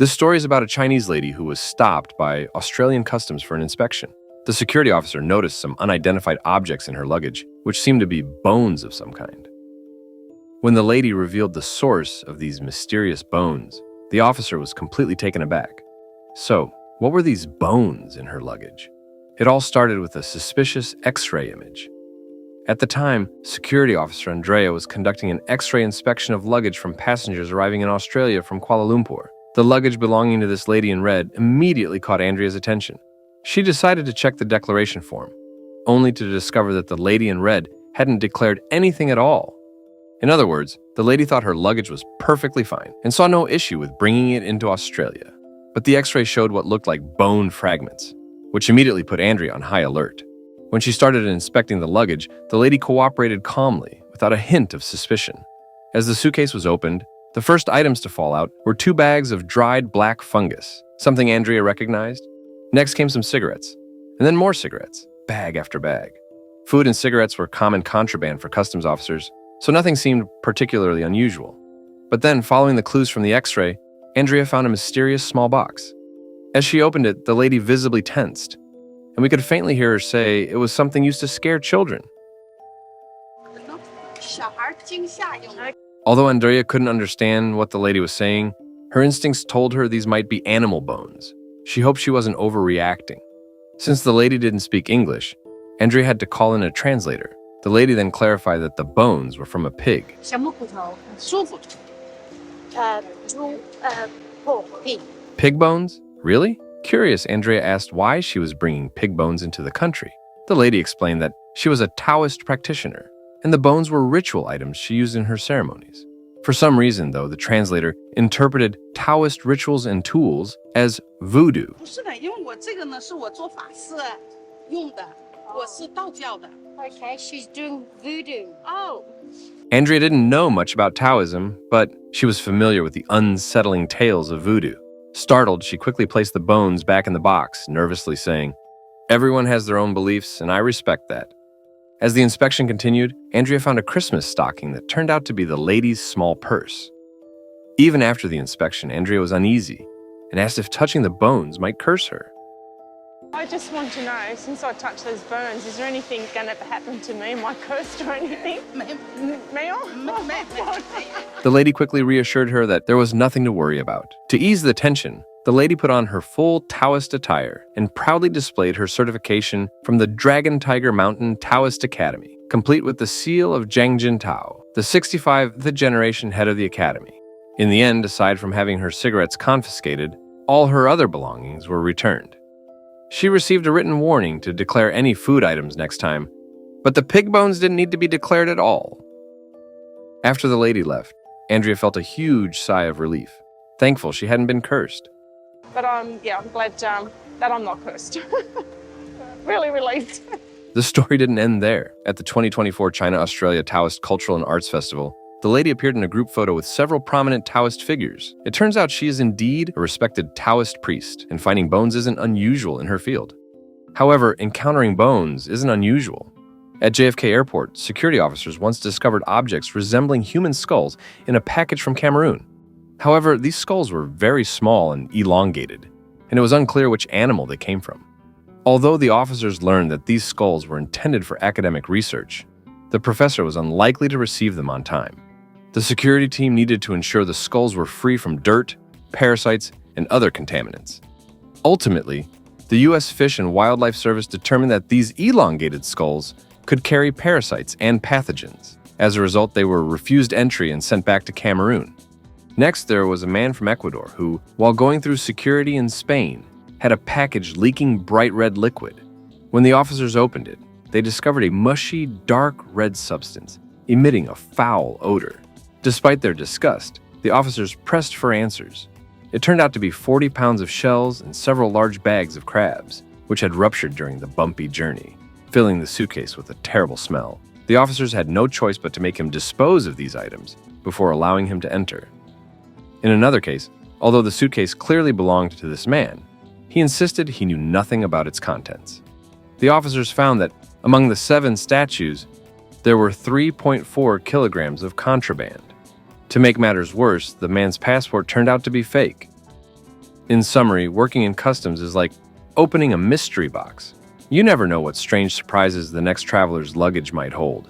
This story is about a Chinese lady who was stopped by Australian customs for an inspection. The security officer noticed some unidentified objects in her luggage, which seemed to be bones of some kind. When the lady revealed the source of these mysterious bones, the officer was completely taken aback. So, what were these bones in her luggage? It all started with a suspicious X-ray image. At the time, security officer Andrea was conducting an X-ray inspection of luggage from passengers arriving in Australia from Kuala Lumpur. The luggage belonging to this lady in red immediately caught Andrea's attention. She decided to check the declaration form, only to discover that the lady in red hadn't declared anything at all. In other words, the lady thought her luggage was perfectly fine and saw no issue with bringing it into Australia. But the X-ray showed what looked like bone fragments, which immediately put Andrea on high alert. When she started inspecting the luggage, the lady cooperated calmly, without a hint of suspicion. As the suitcase was opened, the first items to fall out were 2 bags of dried black fungus, something Andrea recognized. Next came some cigarettes, and then more cigarettes, bag after bag. Food and cigarettes were common contraband for customs officers, so nothing seemed particularly unusual. But then, following the clues from the X-ray, Andrea found a mysterious small box. As she opened it, the lady visibly tensed, and we could faintly hear her say it was something used to scare children. Although Andrea couldn't understand what the lady was saying, her instincts told her these might be animal bones. She hoped she wasn't overreacting. Since the lady didn't speak English, Andrea had to call in a translator. The lady then clarified that the bones were from a pig. Pig bones? Really? Curious, Andrea asked why she was bringing pig bones into the country. The lady explained that she was a Taoist practitioner, and the bones were ritual items she used in her ceremonies. For some reason, though, the translator interpreted Taoist rituals and tools as voodoo. Okay, she's doing voodoo. Oh. Andrea didn't know much about Taoism, but she was familiar with the unsettling tales of voodoo. Startled, she quickly placed the bones back in the box, nervously saying, "Everyone has their own beliefs, and I respect that." As the inspection continued, Andrea found a Christmas stocking that turned out to be the lady's small purse. Even after the inspection, Andrea was uneasy and asked if touching the bones might curse her. I just want to know, since I touched those bones, is there anything going to happen to me? Am I cursed or anything? The lady quickly reassured her that there was nothing to worry about. To ease the tension, the lady put on her full Taoist attire and proudly displayed her certification from the Dragon Tiger Mountain Taoist Academy, complete with the seal of Zhangjin Tao, the 65th generation head of the academy. In the end, aside from having her cigarettes confiscated, all her other belongings were returned. She received a written warning to declare any food items next time, but the pig bones didn't need to be declared at all. After the lady left, Andrea felt a huge sigh of relief, thankful she hadn't been cursed. But I'm glad that I'm not cursed. Really relieved. The story didn't end there. At the 2024 China-Australia Taoist Cultural and Arts Festival, the lady appeared in a group photo with several prominent Taoist figures. It turns out she is indeed a respected Taoist priest, and finding bones isn't unusual in her field. However, encountering bones isn't unusual. At JFK Airport, security officers once discovered objects resembling human skulls in a package from Cameroon. However, these skulls were very small and elongated, and it was unclear which animal they came from. Although the officers learned that these skulls were intended for academic research, the professor was unlikely to receive them on time. The security team needed to ensure the skulls were free from dirt, parasites, and other contaminants. Ultimately, the U.S. Fish and Wildlife Service determined that these elongated skulls could carry parasites and pathogens. As a result, they were refused entry and sent back to Cameroon. Next, there was a man from Ecuador who, while going through security in Spain, had a package leaking bright red liquid. When the officers opened it, they discovered a mushy, dark red substance, emitting a foul odor. Despite their disgust, the officers pressed for answers. It turned out to be 40 pounds of shells and several large bags of crabs, which had ruptured during the bumpy journey, filling the suitcase with a terrible smell. The officers had no choice but to make him dispose of these items before allowing him to enter. In another case, although the suitcase clearly belonged to this man, he insisted he knew nothing about its contents. The officers found that among the 7 statues, there were 3.4 kilograms of contraband. To make matters worse, the man's passport turned out to be fake. In summary, working in customs is like opening a mystery box. You never know what strange surprises the next traveler's luggage might hold.